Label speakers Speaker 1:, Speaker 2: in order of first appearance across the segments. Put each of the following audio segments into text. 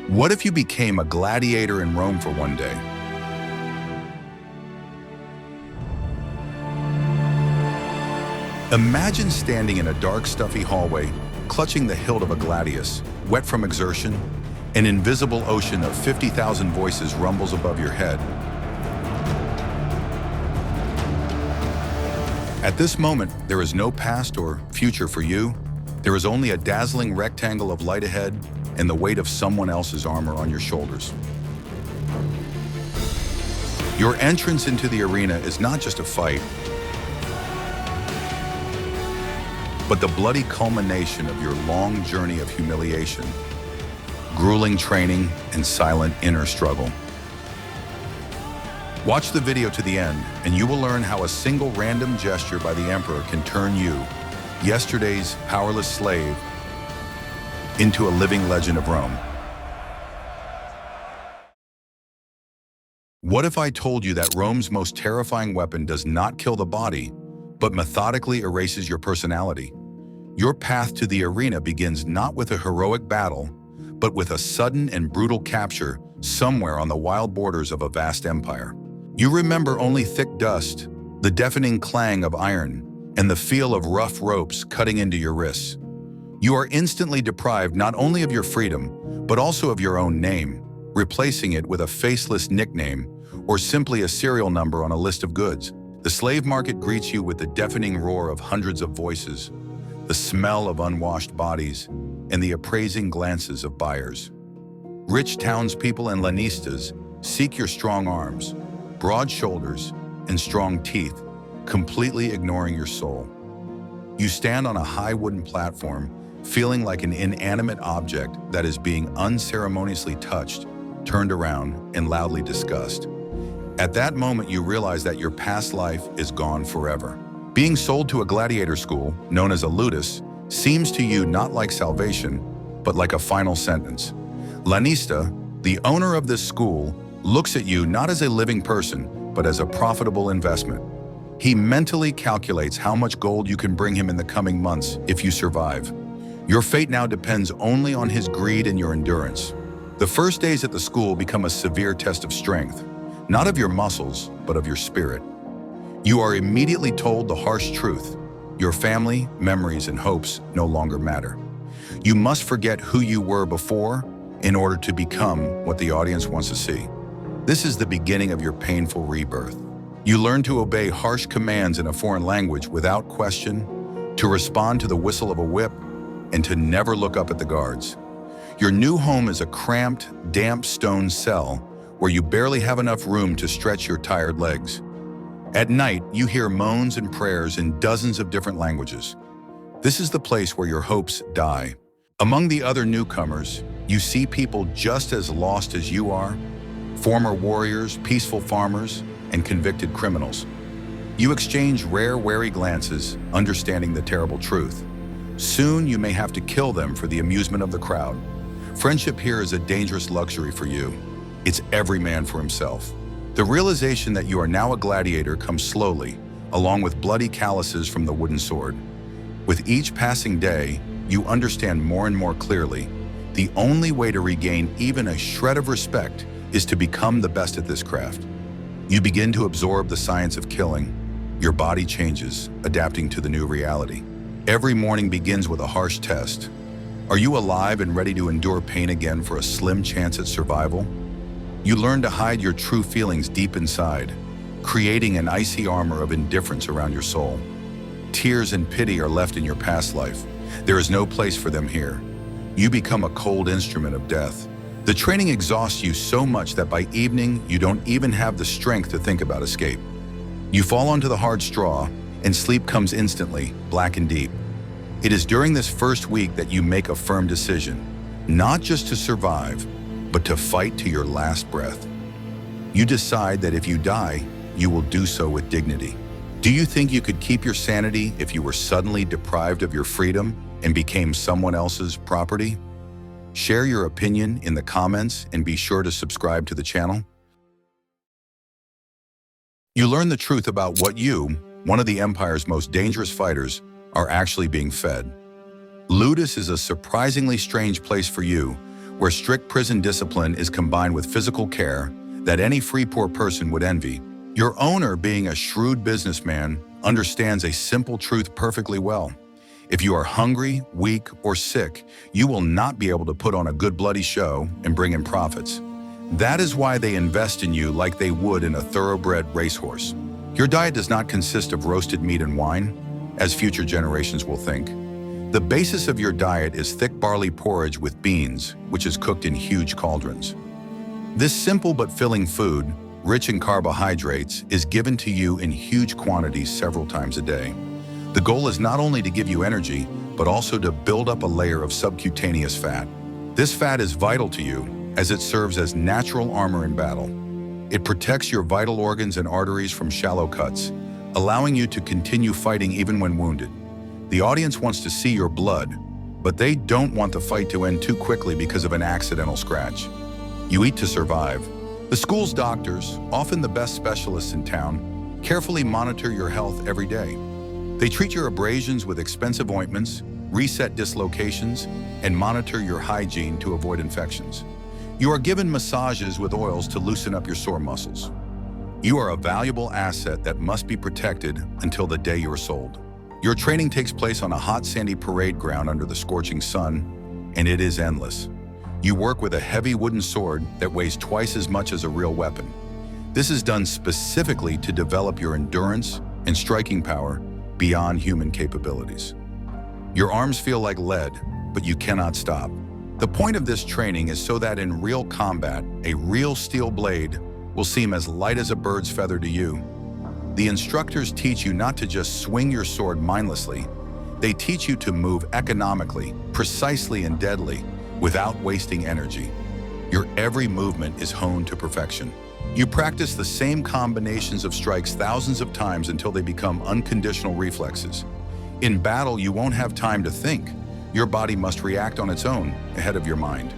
Speaker 1: What if you became a gladiator in Rome for one day? Imagine standing in a dark, stuffy hallway, clutching the hilt of a gladius, wet from exertion. An invisible ocean of 50,000 voices rumbles above your head. At this moment, there is no past or future for you. There is only a dazzling rectangle of light ahead and the weight of someone else's armor on your shoulders. Your entrance into the arena is not just a fight, but the bloody culmination of your long journey of humiliation, grueling training, and silent inner struggle. Watch the video to the end, and you will learn how a single random gesture by the Emperor can turn you, yesterday's powerless slave, into a living legend of Rome. What if I told you that Rome's most terrifying weapon does not kill the body, but methodically erases your personality? Your path to the arena begins not with a heroic battle, but with a sudden and brutal capture somewhere on the wild borders of a vast empire. You remember only thick dust, the deafening clang of iron, and the feel of rough ropes cutting into your wrists. You are instantly deprived not only of your freedom, but also of your own name, replacing it with a faceless nickname or simply a serial number on a list of goods. The slave market greets you with the deafening roar of hundreds of voices, the smell of unwashed bodies, and the appraising glances of buyers. Rich townspeople and lanistas seek your strong arms, broad shoulders, and strong teeth, completely ignoring your soul. You stand on a high wooden platform, feeling like an inanimate object that is being unceremoniously touched, turned around, and loudly discussed. At that moment, you realize that your past life is gone forever. Being sold to a gladiator school, known as a ludus, seems to you not like salvation, but like a final sentence. Lanista, the owner of this school, looks at you not as a living person, but as a profitable investment. He mentally calculates how much gold you can bring him in the coming months if you survive. Your fate now depends only on his greed and your endurance. The first days at the school become a severe test of strength, not of your muscles, but of your spirit. You are immediately told the harsh truth. Your family, memories, and hopes no longer matter. You must forget who you were before in order to become what the audience wants to see. This is the beginning of your painful rebirth. You learn to obey harsh commands in a foreign language without question, to respond to the whistle of a whip, and to never look up at the guards. Your new home is a cramped, damp stone cell where you barely have enough room to stretch your tired legs. At night, you hear moans and prayers in dozens of different languages. This is the place where your hopes die. Among the other newcomers, you see people just as lost as you are, former warriors, peaceful farmers, and convicted criminals. You exchange rare, wary glances, understanding the terrible truth. Soon, you may have to kill them for the amusement of the crowd. Friendship here is a dangerous luxury for you. It's every man for himself. The realization that you are now a gladiator comes slowly, along with bloody calluses from the wooden sword. With each passing day, you understand more and more clearly, the only way to regain even a shred of respect is to become the best at this craft. You begin to absorb the science of killing. Your body changes, adapting to the new reality. Every morning begins with a harsh test. Are you alive and ready to endure pain again for a slim chance at survival? You learn to hide your true feelings deep inside, creating an icy armor of indifference around your soul. Tears and pity are left in your past life. There is no place for them here. You become a cold instrument of death. The training exhausts you so much that by evening, you don't even have the strength to think about escape. You fall onto the hard straw, and sleep comes instantly, black and deep. It is during this first week that you make a firm decision, not just to survive, but to fight to your last breath. You decide that if you die, you will do so with dignity. Do you think you could keep your sanity if you were suddenly deprived of your freedom and became someone else's property? Share your opinion in the comments and be sure to subscribe to the channel. You learn the truth about what you, one of the Empire's most dangerous fighters, are actually being fed. Ludus is a surprisingly strange place for you, where strict prison discipline is combined with physical care that any free poor person would envy. Your owner, being a shrewd businessman, understands a simple truth perfectly well. If you are hungry, weak, or sick, you will not be able to put on a good bloody show and bring in profits. That is why they invest in you like they would in a thoroughbred racehorse. Your diet does not consist of roasted meat and wine, as future generations will think. The basis of your diet is thick barley porridge with beans, which is cooked in huge cauldrons. This simple but filling food, rich in carbohydrates, is given to you in huge quantities several times a day. The goal is not only to give you energy, but also to build up a layer of subcutaneous fat. This fat is vital to you, as it serves as natural armor in battle. It protects your vital organs and arteries from shallow cuts, allowing you to continue fighting even when wounded. The audience wants to see your blood, but they don't want the fight to end too quickly because of an accidental scratch. You eat to survive. The school's doctors, often the best specialists in town, carefully monitor your health every day. They treat your abrasions with expensive ointments, reset dislocations, and monitor your hygiene to avoid infections. You are given massages with oils to loosen up your sore muscles. You are a valuable asset that must be protected until the day you are sold. Your training takes place on a hot sandy parade ground under the scorching sun, and it is endless. You work with a heavy wooden sword that weighs twice as much as a real weapon. This is done specifically to develop your endurance and striking power beyond human capabilities. Your arms feel like lead, but you cannot stop. The point of this training is so that in real combat, a real steel blade will seem as light as a bird's feather to you. The instructors teach you not to just swing your sword mindlessly. They teach you to move economically, precisely, and deadly, without wasting energy. Your every movement is honed to perfection. You practice the same combinations of strikes thousands of times until they become unconditional reflexes. In battle, you won't have time to think. Your body must react on its own, ahead of your mind.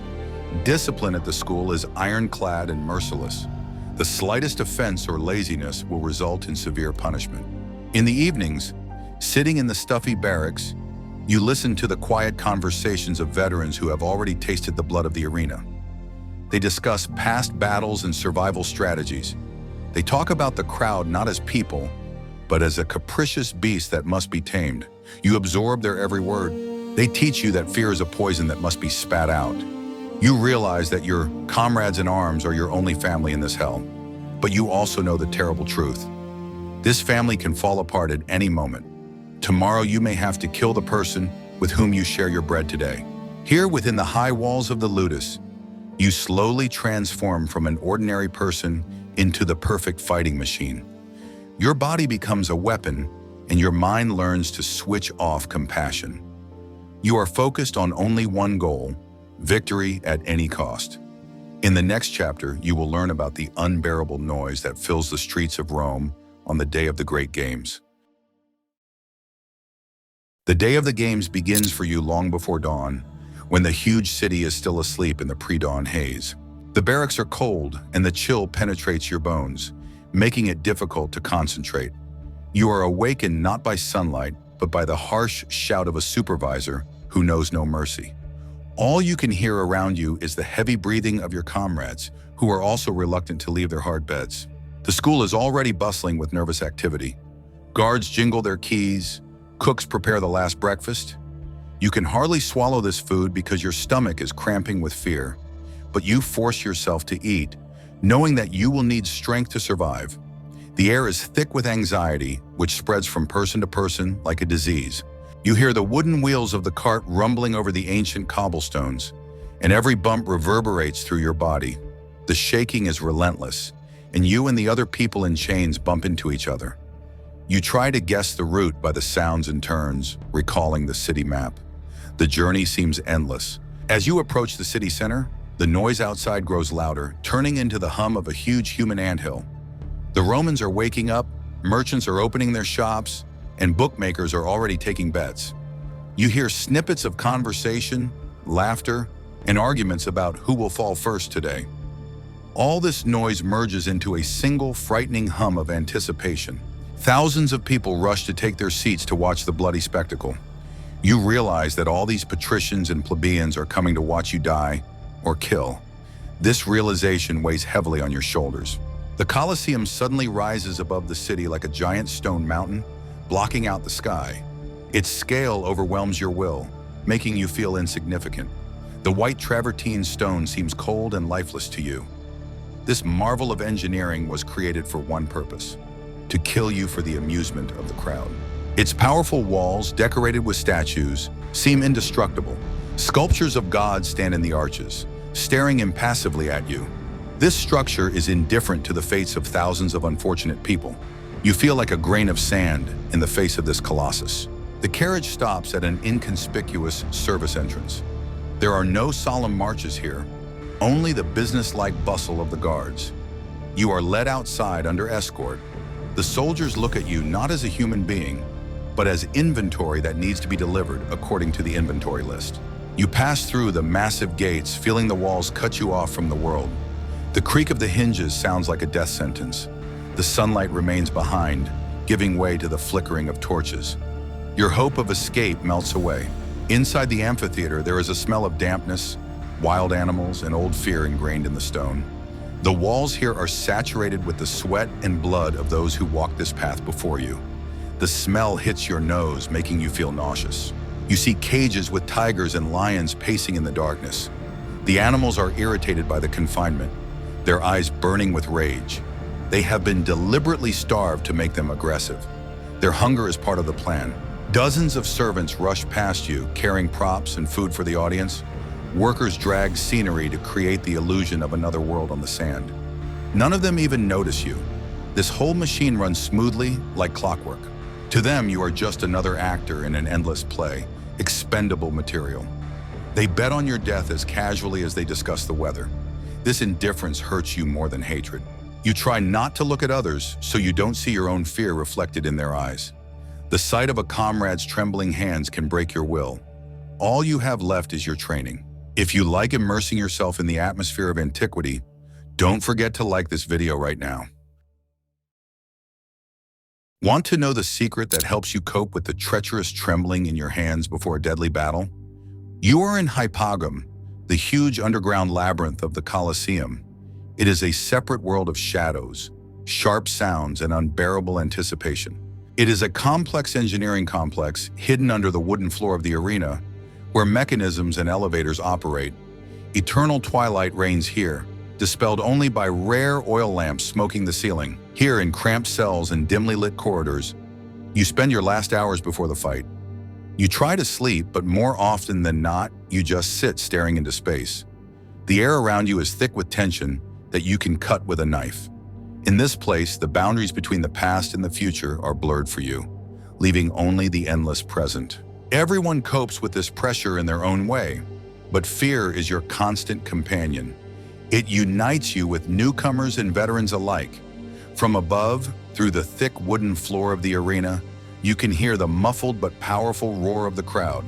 Speaker 1: Discipline at the school is ironclad and merciless. The slightest offense or laziness will result in severe punishment. In the evenings, sitting in the stuffy barracks, you listen to the quiet conversations of veterans who have already tasted the blood of the arena. They discuss past battles and survival strategies. They talk about the crowd not as people, but as a capricious beast that must be tamed. You absorb their every word. They teach you that fear is a poison that must be spat out. You realize that your comrades in arms are your only family in this hell, but you also know the terrible truth. This family can fall apart at any moment. Tomorrow you may have to kill the person with whom you share your bread today. Here within the high walls of the ludus, you slowly transform from an ordinary person into the perfect fighting machine. Your body becomes a weapon, and your mind learns to switch off compassion. You are focused on only one goal: victory at any cost. In the next chapter, you will learn about the unbearable noise that fills the streets of Rome on the day of the great games. The day of the games begins for you long before dawn, when the huge city is still asleep in the pre-dawn haze. The barracks are cold, and the chill penetrates your bones, making it difficult to concentrate. You are awakened not by sunlight, but by the harsh shout of a supervisor who knows no mercy. All you can hear around you is the heavy breathing of your comrades, who are also reluctant to leave their hard beds. The school is already bustling with nervous activity. Guards jingle their keys, cooks prepare the last breakfast. You can hardly swallow this food because your stomach is cramping with fear, but you force yourself to eat, knowing that you will need strength to survive. The air is thick with anxiety, which spreads from person to person like a disease. You hear the wooden wheels of the cart rumbling over the ancient cobblestones, and every bump reverberates through your body. The shaking is relentless, and you and the other people in chains bump into each other. You try to guess the route by the sounds and turns, recalling the city map. The journey seems endless. As you approach the city center, the noise outside grows louder, turning into the hum of a huge human anthill. The Romans are waking up, merchants are opening their shops, and bookmakers are already taking bets. You hear snippets of conversation, laughter, and arguments about who will fall first today. All this noise merges into a single frightening hum of anticipation. Thousands of people rush to take their seats to watch the bloody spectacle. You realize that all these patricians and plebeians are coming to watch you die, or kill. This realization weighs heavily on your shoulders. The Colosseum suddenly rises above the city like a giant stone mountain, blocking out the sky. Its scale overwhelms your will, making you feel insignificant. The white travertine stone seems cold and lifeless to you. This marvel of engineering was created for one purpose: to kill you for the amusement of the crowd. Its powerful walls, decorated with statues, seem indestructible. Sculptures of gods stand in the arches, staring impassively at you. This structure is indifferent to the fates of thousands of unfortunate people. You feel like a grain of sand in the face of this colossus. The carriage stops at an inconspicuous service entrance. There are no solemn marches here, only the business-like bustle of the guards. You are led outside under escort. The soldiers look at you not as a human being, but as inventory that needs to be delivered according to the inventory list. You pass through the massive gates, feeling the walls cut you off from the world. The creak of the hinges sounds like a death sentence. The sunlight remains behind, giving way to the flickering of torches. Your hope of escape melts away. Inside the amphitheater, there is a smell of dampness, wild animals, and old fear ingrained in the stone. The walls here are saturated with the sweat and blood of those who walked this path before you. The smell hits your nose, making you feel nauseous. You see cages with tigers and lions pacing in the darkness. The animals are irritated by the confinement, their eyes burning with rage. They have been deliberately starved to make them aggressive. Their hunger is part of the plan. Dozens of servants rush past you, carrying props and food for the audience. Workers drag scenery to create the illusion of another world on the sand. None of them even notice you. This whole machine runs smoothly, like clockwork. To them, you are just another actor in an endless play, expendable material. They bet on your death as casually as they discuss the weather. This indifference hurts you more than hatred. You try not to look at others so you don't see your own fear reflected in their eyes. The sight of a comrade's trembling hands can break your will. All you have left is your training. If you like immersing yourself in the atmosphere of antiquity, don't forget to like this video right now. Want to know the secret that helps you cope with the treacherous trembling in your hands before a deadly battle? You are in Hypogum, the huge underground labyrinth of the Colosseum. It is a separate world of shadows, sharp sounds, and unbearable anticipation. It is a complex engineering complex hidden under the wooden floor of the arena, where mechanisms and elevators operate. Eternal twilight reigns here, dispelled only by rare oil lamps smoking the ceiling. Here, in cramped cells and dimly lit corridors, you spend your last hours before the fight. You try to sleep, but more often than not, you just sit staring into space. The air around you is thick with tension that you can cut with a knife. In this place, the boundaries between the past and the future are blurred for you, leaving only the endless present. Everyone copes with this pressure in their own way, but fear is your constant companion. It unites you with newcomers and veterans alike. From above, through the thick wooden floor of the arena, you can hear the muffled but powerful roar of the crowd.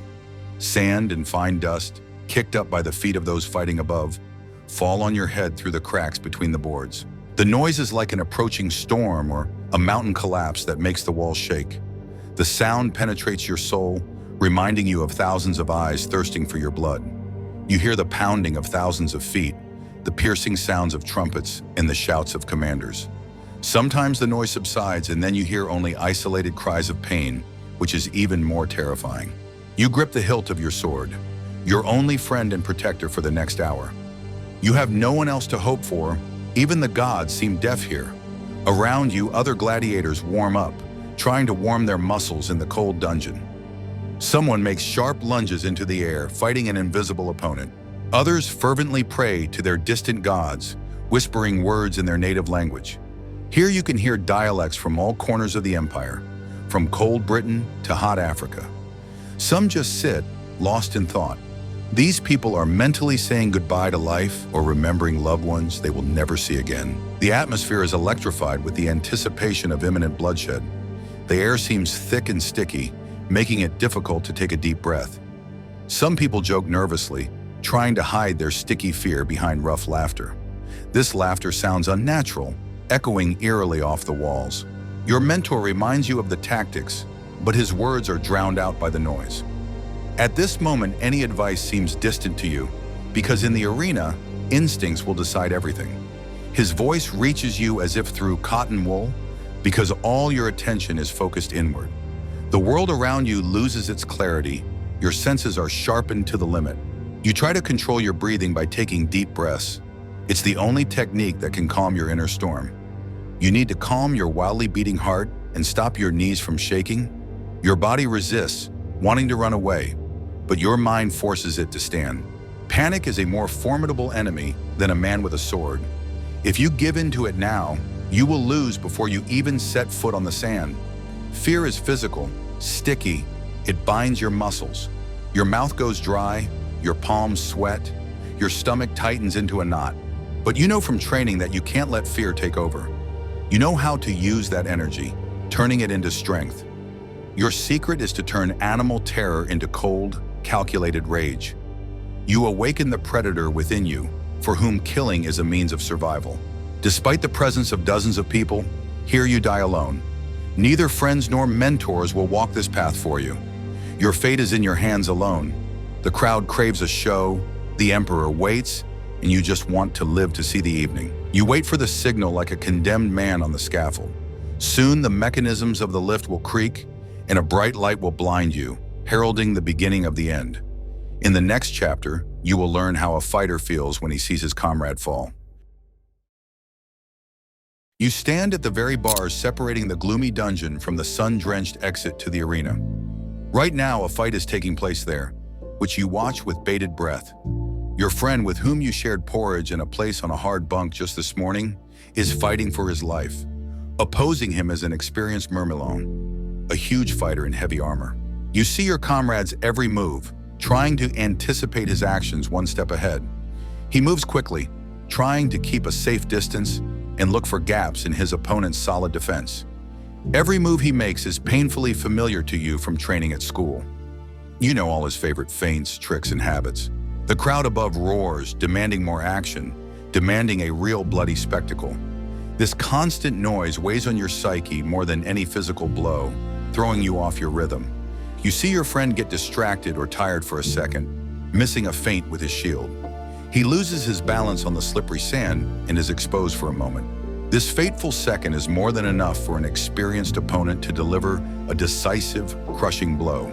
Speaker 1: Sand and fine dust, kicked up by the feet of those fighting above, fall on your head through the cracks between the boards. The noise is like an approaching storm or a mountain collapse that makes the walls shake. The sound penetrates your soul, reminding you of thousands of eyes thirsting for your blood. You hear the pounding of thousands of feet, the piercing sounds of trumpets, and the shouts of commanders. Sometimes the noise subsides and then you hear only isolated cries of pain, which is even more terrifying. You grip the hilt of your sword, your only friend and protector for the next hour. You have no one else to hope for. Even the gods seem deaf here. Around you, other gladiators warm up, trying to warm their muscles in the cold dungeon. Someone makes sharp lunges into the air, fighting an invisible opponent. Others fervently pray to their distant gods, whispering words in their native language. Here you can hear dialects from all corners of the empire, from cold Britain to hot Africa. Some just sit, lost in thought. These people are mentally saying goodbye to life or remembering loved ones they will never see again. The atmosphere is electrified with the anticipation of imminent bloodshed. The air seems thick and sticky, making it difficult to take a deep breath. Some people joke nervously, trying to hide their sticky fear behind rough laughter. This laughter sounds unnatural, echoing eerily off the walls. Your mentor reminds you of the tactics, but his words are drowned out by the noise. At this moment, any advice seems distant to you, Because in the arena, instincts will decide everything. His voice reaches you as if through cotton wool, because all your attention is focused inward. The world around you loses its clarity. Your senses are sharpened to the limit. You try to control your breathing by taking deep breaths. It's the only technique that can calm your inner storm. You need to calm your wildly beating heart and stop your knees from shaking. Your body resists, wanting to run away, but your mind forces it to stand. Panic is a more formidable enemy than a man with a sword. If you give in to it now, you will lose before you even set foot on the sand. Fear is physical, sticky. It binds your muscles. Your mouth goes dry, your palms sweat, your stomach tightens into a knot. But you know from training that you can't let fear take over. You know how to use that energy, turning it into strength. Your secret is to turn animal terror into cold, calculated rage. You awaken the predator within you, for whom killing is a means of survival. Despite the presence of dozens of people, here you die alone. Neither friends nor mentors will walk this path for you. Your fate is in your hands alone. The crowd craves a show, the emperor waits, and you just want to live to see the evening. You wait for the signal like a condemned man on the scaffold. Soon the mechanisms of the lift will creak, and a bright light will blind you, heralding the beginning of the end. In the next chapter, you will learn how a fighter feels when he sees his comrade fall. You stand at the very bars separating the gloomy dungeon from the sun-drenched exit to the arena. Right now, a fight is taking place there, which you watch with bated breath. Your friend with whom you shared porridge and a place on a hard bunk just this morning is fighting for his life. Opposing him is an experienced Myrmidon, a huge fighter in heavy armor. You see your comrade's every move, trying to anticipate his actions one step ahead. He moves quickly, trying to keep a safe distance and look for gaps in his opponent's solid defense. Every move he makes is painfully familiar to you from training at school. You know all his favorite feints, tricks, and habits. The crowd above roars, demanding more action, demanding a real bloody spectacle. This constant noise weighs on your psyche more than any physical blow, throwing you off your rhythm. You see your friend get distracted or tired for a second, missing a feint with his shield. He loses his balance on the slippery sand and is exposed for a moment. This fateful second is more than enough for an experienced opponent to deliver a decisive, crushing blow.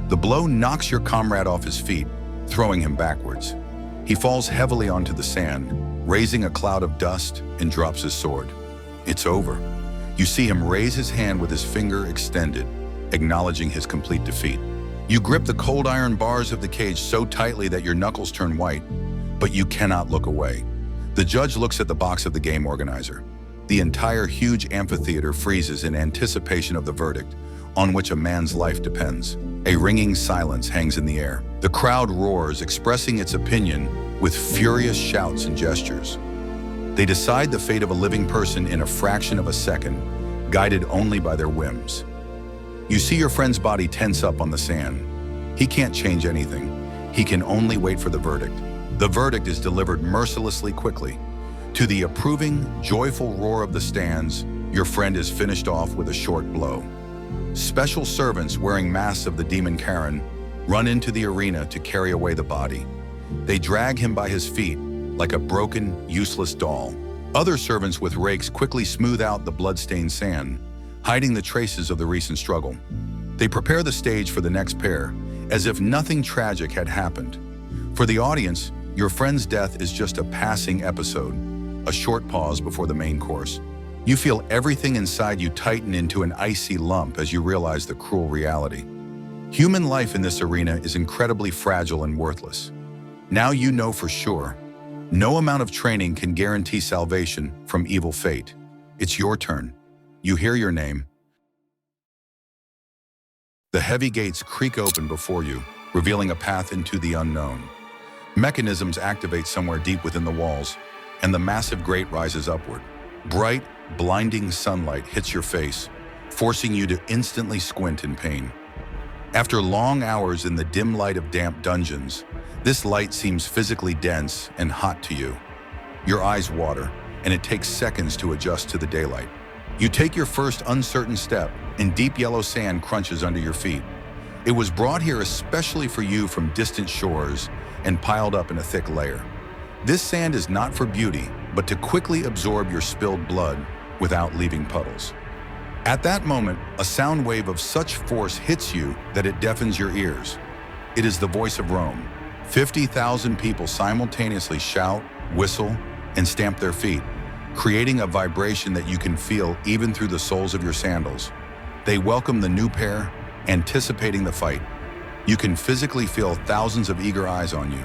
Speaker 1: The blow knocks your comrade off his feet, throwing him backwards. He falls heavily onto the sand, raising a cloud of dust, and drops his sword. It's over. You see him raise his hand with his finger extended, acknowledging his complete defeat. You grip the cold iron bars of the cage so tightly that your knuckles turn white, but you cannot look away. The judge looks at the box of the game organizer. The entire huge amphitheater freezes in anticipation of the verdict, on which a man's life depends. A ringing silence hangs in the air. The crowd roars, expressing its opinion with furious shouts and gestures. They decide the fate of a living person in a fraction of a second, guided only by their whims. You see your friend's body tense up on the sand. He can't change anything. He can only wait for the verdict. The verdict is delivered mercilessly quickly. To the approving, joyful roar of the stands, your friend is finished off with a short blow. Special servants wearing masks of the demon Karen run into the arena to carry away the body. They drag him by his feet like a broken, useless doll. Other servants with rakes quickly smooth out the blood-stained sand, hiding the traces of the recent struggle. They prepare the stage for the next pair, as if nothing tragic had happened. For the audience, your friend's death is just a passing episode, a short pause before the main course. You feel everything inside you tighten into an icy lump as you realize the cruel reality. Human life in this arena is incredibly fragile and worthless. Now you know for sure, no amount of training can guarantee salvation from evil fate. It's your turn. You hear your name. The heavy gates creak open before you, revealing a path into the unknown. Mechanisms activate somewhere deep within the walls, and the massive grate rises upward. Bright, blinding sunlight hits your face, forcing you to instantly squint in pain. After long hours in the dim light of damp dungeons, this light seems physically dense and hot to you. Your eyes water, and it takes seconds to adjust to the daylight. You take your first uncertain step, and deep yellow sand crunches under your feet. It was brought here especially for you from distant shores and piled up in a thick layer. This sand is not for beauty, but to quickly absorb your spilled blood without leaving puddles. At that moment, a sound wave of such force hits you that it deafens your ears. It is the voice of Rome. 50,000 people simultaneously shout, whistle, and stamp their feet, creating a vibration that you can feel even through the soles of your sandals. They welcome the new pair, anticipating the fight. You can physically feel thousands of eager eyes on you.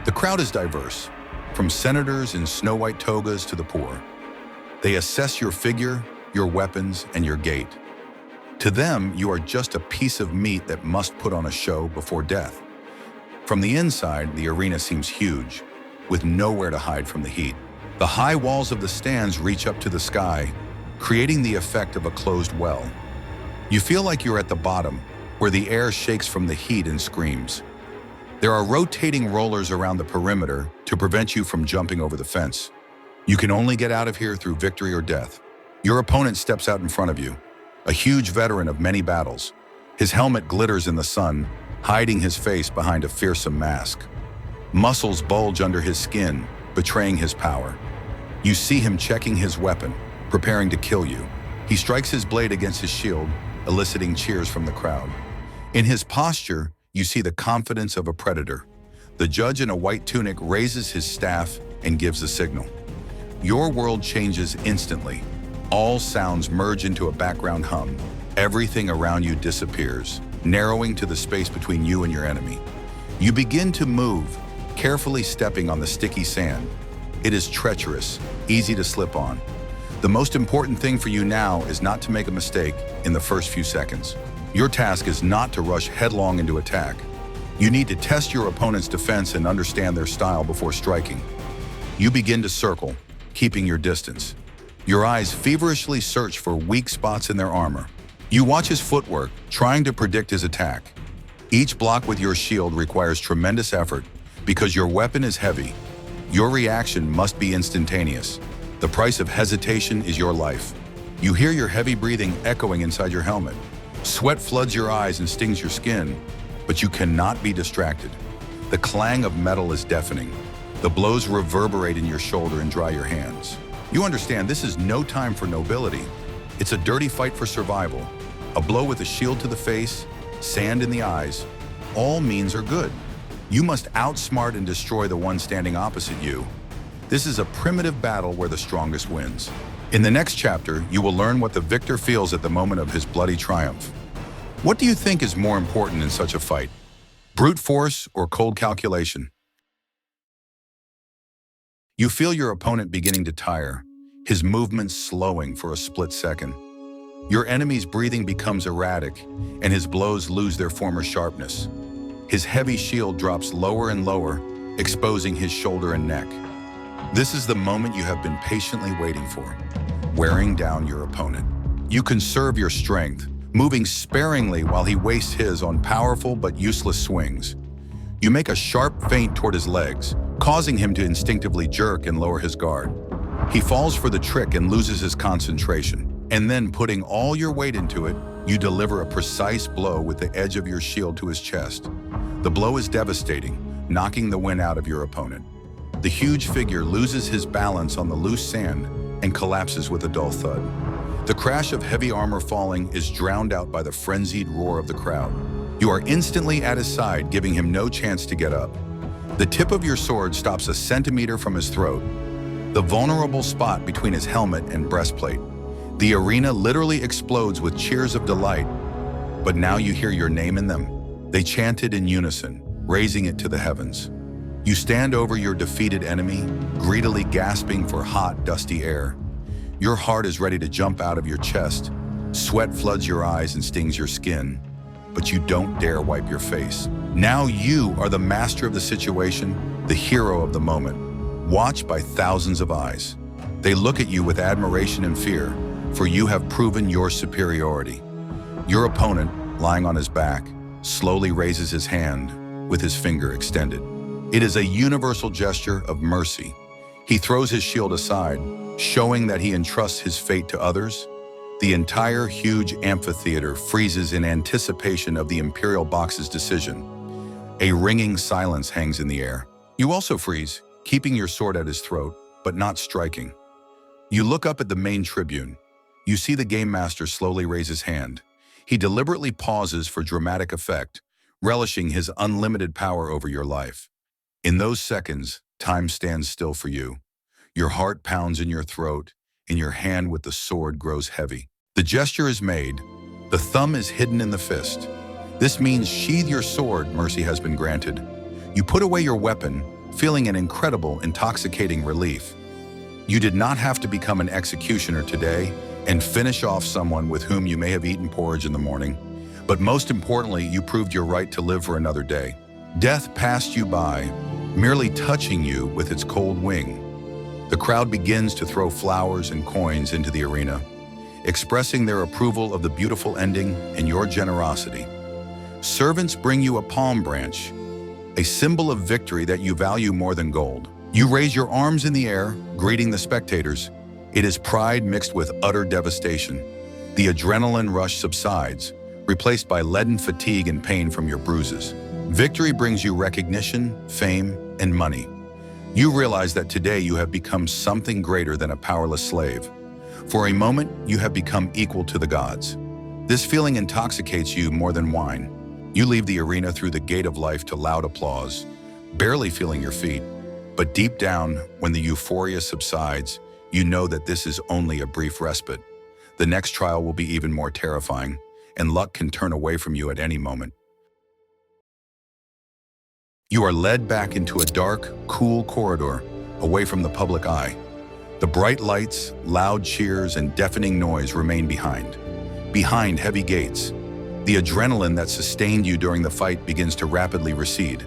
Speaker 1: The crowd is diverse, from senators in snow-white togas to the poor. They assess your figure, your weapons, and your gait. To them, you are just a piece of meat that must put on a show before death. From the inside, the arena seems huge, with nowhere to hide from the heat. The high walls of the stands reach up to the sky, creating the effect of a closed well. You feel like you're at the bottom, where the air shakes from the heat and screams. There are rotating rollers around the perimeter to prevent you from jumping over the fence. You can only get out of here through victory or death. Your opponent steps out in front of you, a huge veteran of many battles. His helmet glitters in the sun, hiding his face behind a fearsome mask. Muscles bulge under his skin, betraying his power. You see him checking his weapon, preparing to kill you. He strikes his blade against his shield, eliciting cheers from the crowd. In his posture, you see the confidence of a predator. The judge in a white tunic raises his staff and gives the signal. Your world changes instantly. All sounds merge into a background hum. Everything around you disappears, narrowing to the space between you and your enemy. You begin to move, carefully stepping on the sticky sand. It is treacherous, easy to slip on. The most important thing for you now is not to make a mistake in the first few seconds. Your task is not to rush headlong into attack. You need to test your opponent's defense and understand their style before striking. You begin to circle, keeping your distance. Your eyes feverishly search for weak spots in their armor. You watch his footwork, trying to predict his attack. Each block with your shield requires tremendous effort because your weapon is heavy. Your reaction must be instantaneous. The price of hesitation is your life. You hear your heavy breathing echoing inside your helmet. Sweat floods your eyes and stings your skin, but you cannot be distracted. The clang of metal is deafening. The blows reverberate in your shoulder and dry your hands. You understand this is no time for nobility. It's a dirty fight for survival. A blow with a shield to the face, sand in the eyes, all means are good. You must outsmart and destroy the one standing opposite you. This is a primitive battle where the strongest wins. In the next chapter, you will learn what the victor feels at the moment of his bloody triumph. What do you think is more important in such a fight? Brute force or cold calculation? You feel your opponent beginning to tire, his movements slowing for a split second. Your enemy's breathing becomes erratic, and his blows lose their former sharpness. His heavy shield drops lower and lower, exposing his shoulder and neck. This is the moment you have been patiently waiting for, wearing down your opponent. You conserve your strength, moving sparingly while he wastes his on powerful but useless swings. You make a sharp feint toward his legs, causing him to instinctively jerk and lower his guard. He falls for the trick and loses his concentration. And then, putting all your weight into it, you deliver a precise blow with the edge of your shield to his chest. The blow is devastating, knocking the wind out of your opponent. The huge figure loses his balance on the loose sand and collapses with a dull thud. The crash of heavy armor falling is drowned out by the frenzied roar of the crowd. You are instantly at his side, giving him no chance to get up. The tip of your sword stops a centimeter from his throat, the vulnerable spot between his helmet and breastplate. The arena literally explodes with cheers of delight, but now you hear your name in them. They chanted in unison, raising it to the heavens. You stand over your defeated enemy, greedily gasping for hot, dusty air. Your heart is ready to jump out of your chest. Sweat floods your eyes and stings your skin, but you don't dare wipe your face. Now you are the master of the situation, the hero of the moment, watched by thousands of eyes. They look at you with admiration and fear, for you have proven your superiority. Your opponent, lying on his back, slowly raises his hand with his finger extended. It is a universal gesture of mercy. He throws his shield aside, showing that he entrusts his fate to others. The entire huge amphitheater freezes in anticipation of the Imperial Box's decision. A ringing silence hangs in the air. You also freeze, keeping your sword at his throat, but not striking. You look up at the main tribune. You see the game master slowly raise his hand. He deliberately pauses for dramatic effect, relishing his unlimited power over your life. In those seconds, time stands still for you. Your heart pounds in your throat, and your hand with the sword grows heavy. The gesture is made. The thumb is hidden in the fist. This means sheathe your sword, mercy has been granted. You put away your weapon, feeling an incredible, intoxicating relief. You did not have to become an executioner today and finish off someone with whom you may have eaten porridge in the morning. But most importantly, you proved your right to live for another day. Death passed you by, merely touching you with its cold wing. The crowd begins to throw flowers and coins into the arena, expressing their approval of the beautiful ending and your generosity. Servants bring you a palm branch, a symbol of victory that you value more than gold. You raise your arms in the air, greeting the spectators. It is pride mixed with utter devastation. The adrenaline rush subsides, replaced by leaden fatigue and pain from your bruises. Victory brings you recognition, fame, and money. You realize that today you have become something greater than a powerless slave. For a moment, you have become equal to the gods. This feeling intoxicates you more than wine. You leave the arena through the gate of life to loud applause, barely feeling your feet. But deep down, when the euphoria subsides, you know that this is only a brief respite. The next trial will be even more terrifying, and luck can turn away from you at any moment. You are led back into a dark, cool corridor, away from the public eye. The bright lights, loud cheers, and deafening noise remain behind. Behind heavy gates, the adrenaline that sustained you during the fight begins to rapidly recede.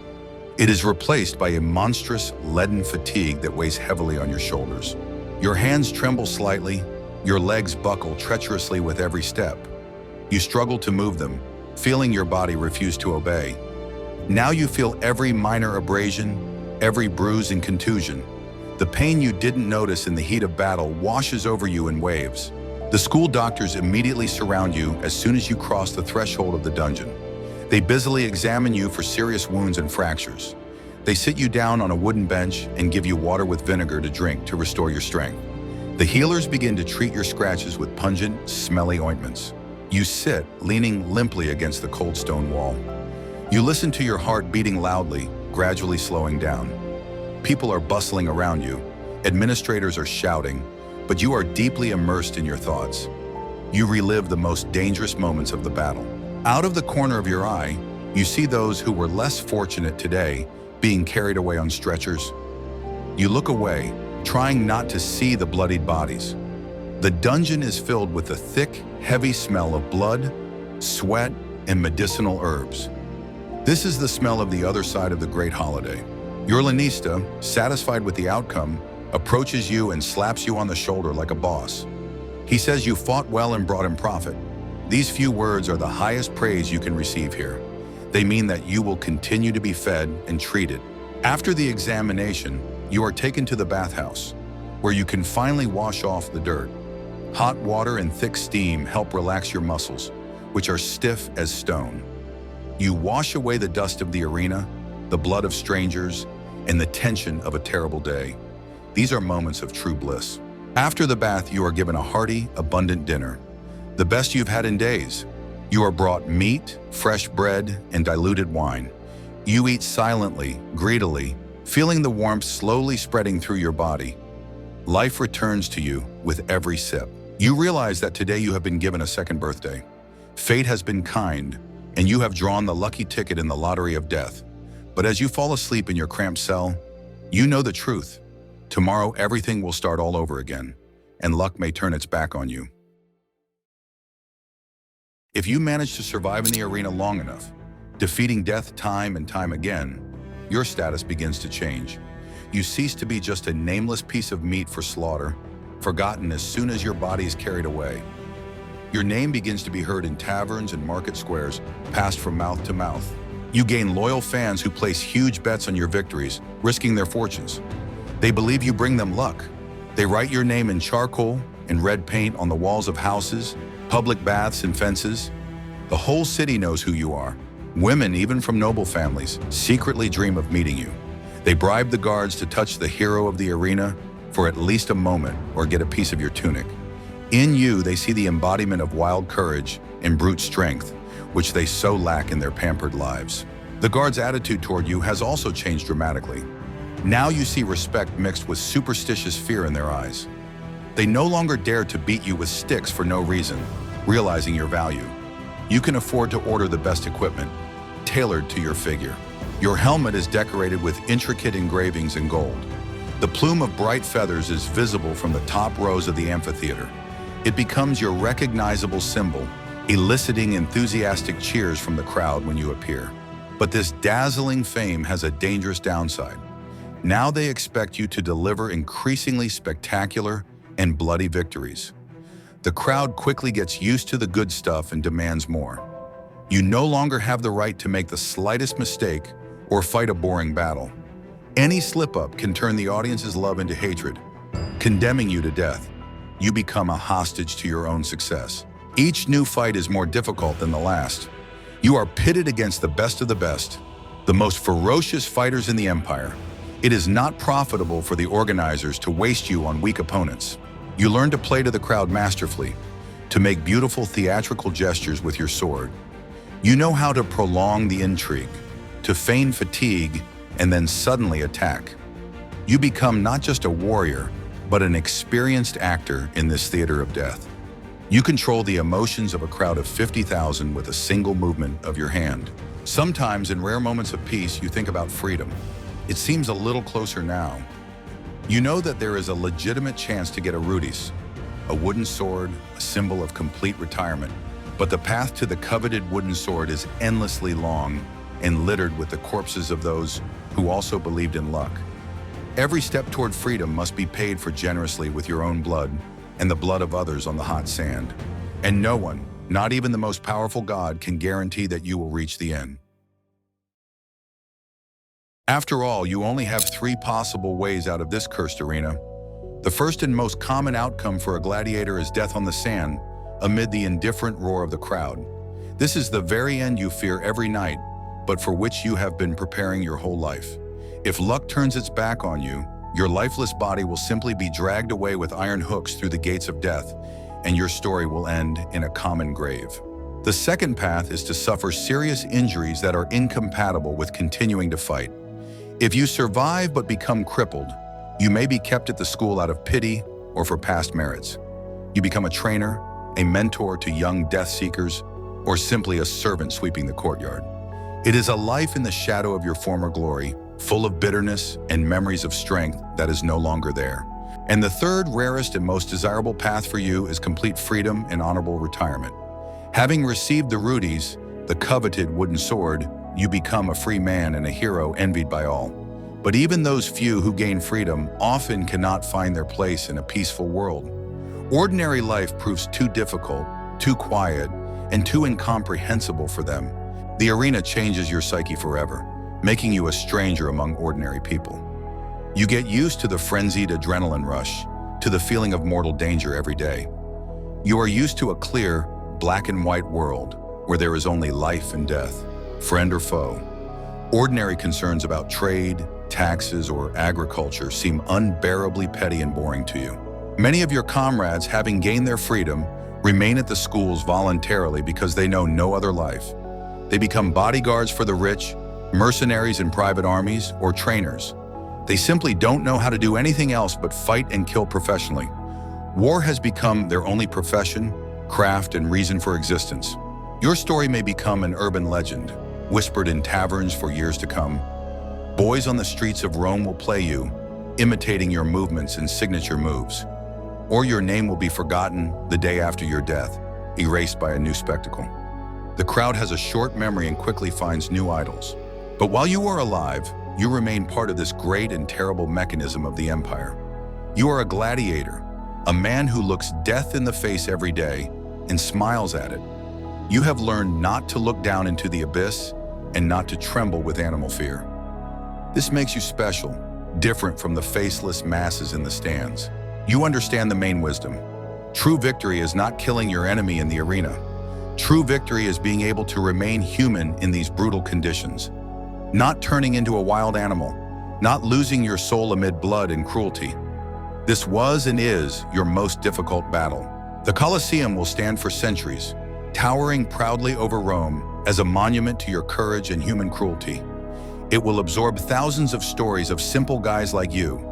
Speaker 1: It is replaced by a monstrous, leaden fatigue that weighs heavily on your shoulders. Your hands tremble slightly, your legs buckle treacherously with every step. You struggle to move them, feeling your body refuse to obey. Now you feel every minor abrasion, every bruise and contusion. The pain you didn't notice in the heat of battle washes over you in waves. The school doctors immediately surround you as soon as you cross the threshold of the dungeon. They busily examine you for serious wounds and fractures. They sit you down on a wooden bench and give you water with vinegar to drink to restore your strength. The healers begin to treat your scratches with pungent, smelly ointments. You sit, leaning limply against the cold stone wall. You listen to your heart beating loudly, gradually slowing down. People are bustling around you. Administrators are shouting, but you are deeply immersed in your thoughts. You relive the most dangerous moments of the battle. Out of the corner of your eye, you see those who were less fortunate today being carried away on stretchers. You look away, trying not to see the bloodied bodies. The dungeon is filled with the thick, heavy smell of blood, sweat, and medicinal herbs. This is the smell of the other side of the great holiday. Your lanista, satisfied with the outcome, approaches you and slaps you on the shoulder like a boss. He says you fought well and brought him profit. These few words are the highest praise you can receive here. They mean that you will continue to be fed and treated. After the examination, you are taken to the bathhouse, where you can finally wash off the dirt. Hot water and thick steam help relax your muscles, which are stiff as stone. You wash away the dust of the arena, the blood of strangers, and the tension of a terrible day. These are moments of true bliss. After the bath, you are given a hearty, abundant dinner, the best you've had in days. You are brought meat, fresh bread, and diluted wine. You eat silently, greedily, feeling the warmth slowly spreading through your body. Life returns to you with every sip. You realize that today you have been given a second birthday. Fate has been kind, and you have drawn the lucky ticket in the lottery of death. But as you fall asleep in your cramped cell, you know the truth. Tomorrow everything will start all over again, and luck may turn its back on you. If you manage to survive in the arena long enough, defeating death time and time again, your status begins to change. You cease to be just a nameless piece of meat for slaughter, forgotten as soon as your body is carried away. Your name begins to be heard in taverns and market squares, passed from mouth to mouth. You gain loyal fans who place huge bets on your victories, risking their fortunes. They believe you bring them luck. They write your name in charcoal, and red paint on the walls of houses, public baths and fences. The whole city knows who you are. Women, even from noble families, secretly dream of meeting you. They bribe the guards to touch the hero of the arena for at least a moment or get a piece of your tunic. In you, they see the embodiment of wild courage and brute strength, which they so lack in their pampered lives. The guards' attitude toward you has also changed dramatically. Now you see respect mixed with superstitious fear in their eyes. They no longer dare to beat you with sticks for no reason, realizing your value. You can afford to order the best equipment, tailored to your figure. Your helmet is decorated with intricate engravings in gold. The plume of bright feathers is visible from the top rows of the amphitheater. It becomes your recognizable symbol, eliciting enthusiastic cheers from the crowd when you appear. But this dazzling fame has a dangerous downside. Now they expect you to deliver increasingly spectacular and bloody victories. The crowd quickly gets used to the good stuff and demands more. You no longer have the right to make the slightest mistake or fight a boring battle. Any slip-up can turn the audience's love into hatred, condemning you to death. You become a hostage to your own success. Each new fight is more difficult than the last. You are pitted against the best of the best, the most ferocious fighters in the empire. It is not profitable for the organizers to waste you on weak opponents. You learn to play to the crowd masterfully, to make beautiful theatrical gestures with your sword. You know how to prolong the intrigue, to feign fatigue, and then suddenly attack. You become not just a warrior, but an experienced actor in this theater of death. You control the emotions of a crowd of 50,000 with a single movement of your hand. Sometimes, in rare moments of peace, you think about freedom. It seems a little closer now. You know that there is a legitimate chance to get a ludus, a wooden sword, a symbol of complete retirement. But the path to the coveted wooden sword is endlessly long and littered with the corpses of those who also believed in luck. Every step toward freedom must be paid for generously with your own blood and the blood of others on the hot sand. And no one, not even the most powerful god, can guarantee that you will reach the end. After all, you only have 3 possible ways out of this cursed arena. The first and most common outcome for a gladiator is death on the sand, amid the indifferent roar of the crowd. This is the very end you fear every night, but for which you have been preparing your whole life. If luck turns its back on you, your lifeless body will simply be dragged away with iron hooks through the gates of death, and your story will end in a common grave. The second path is to suffer serious injuries that are incompatible with continuing to fight. If you survive but become crippled, you may be kept at the school out of pity or for past merits. You become a trainer, a mentor to young death seekers, or simply a servant sweeping the courtyard. It is a life in the shadow of your former glory, full of bitterness and memories of strength that is no longer there. And the third, rarest, and most desirable path for you is complete freedom and honorable retirement. Having received the ludus, the coveted wooden sword, you become a free man and a hero envied by all. But even those few who gain freedom often cannot find their place in a peaceful world. Ordinary life proves too difficult, too quiet, and too incomprehensible for them. The arena changes your psyche forever, making you a stranger among ordinary people. You get used to the frenzied adrenaline rush, to the feeling of mortal danger every day. You are used to a clear, black and white world where there is only life and death, friend or foe. Ordinary concerns about trade, taxes, or agriculture seem unbearably petty and boring to you. Many of your comrades, having gained their freedom, remain at the schools voluntarily because they know no other life. They become bodyguards for the rich, mercenaries in private armies, or trainers. They simply don't know how to do anything else but fight and kill professionally. War has become their only profession, craft, and reason for existence. Your story may become an urban legend, whispered in taverns for years to come. Boys on the streets of Rome will play you, imitating your movements and signature moves. Or your name will be forgotten the day after your death, erased by a new spectacle. The crowd has a short memory and quickly finds new idols. But while you are alive, you remain part of this great and terrible mechanism of the empire. You are a gladiator, a man who looks death in the face every day and smiles at it. You have learned not to look down into the abyss and not to tremble with animal fear. This makes you special, different from the faceless masses in the stands. You understand the main wisdom. True victory is not killing your enemy in the arena. True victory is being able to remain human in these brutal conditions. Not turning into a wild animal, not losing your soul amid blood and cruelty. This was and is your most difficult battle. The Colosseum will stand for centuries, towering proudly over Rome as a monument to your courage and human cruelty. It will absorb thousands of stories of simple guys like you.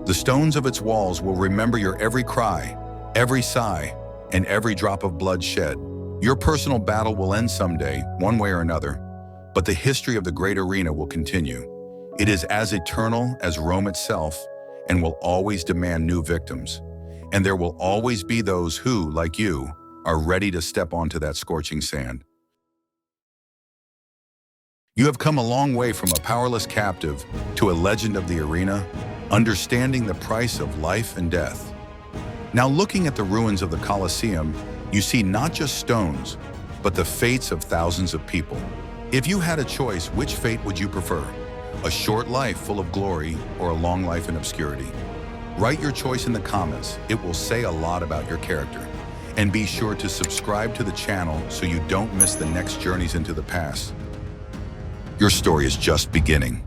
Speaker 1: The stones of its walls will remember your every cry, every sigh, and every drop of blood shed. Your personal battle will end someday, one way or another, but the history of the great arena will continue. It is as eternal as Rome itself and will always demand new victims. And there will always be those who, like you, are ready to step onto that scorching sand. You have come a long way from a powerless captive to a legend of the arena, understanding the price of life and death. Now, looking at the ruins of the Colosseum, you see not just stones, but the fates of thousands of people. If you had a choice, which fate would you prefer? A short life full of glory or a long life in obscurity? Write your choice in the comments. It will say a lot about your character. And be sure to subscribe to the channel so you don't miss the next journeys into the past. Your story is just beginning.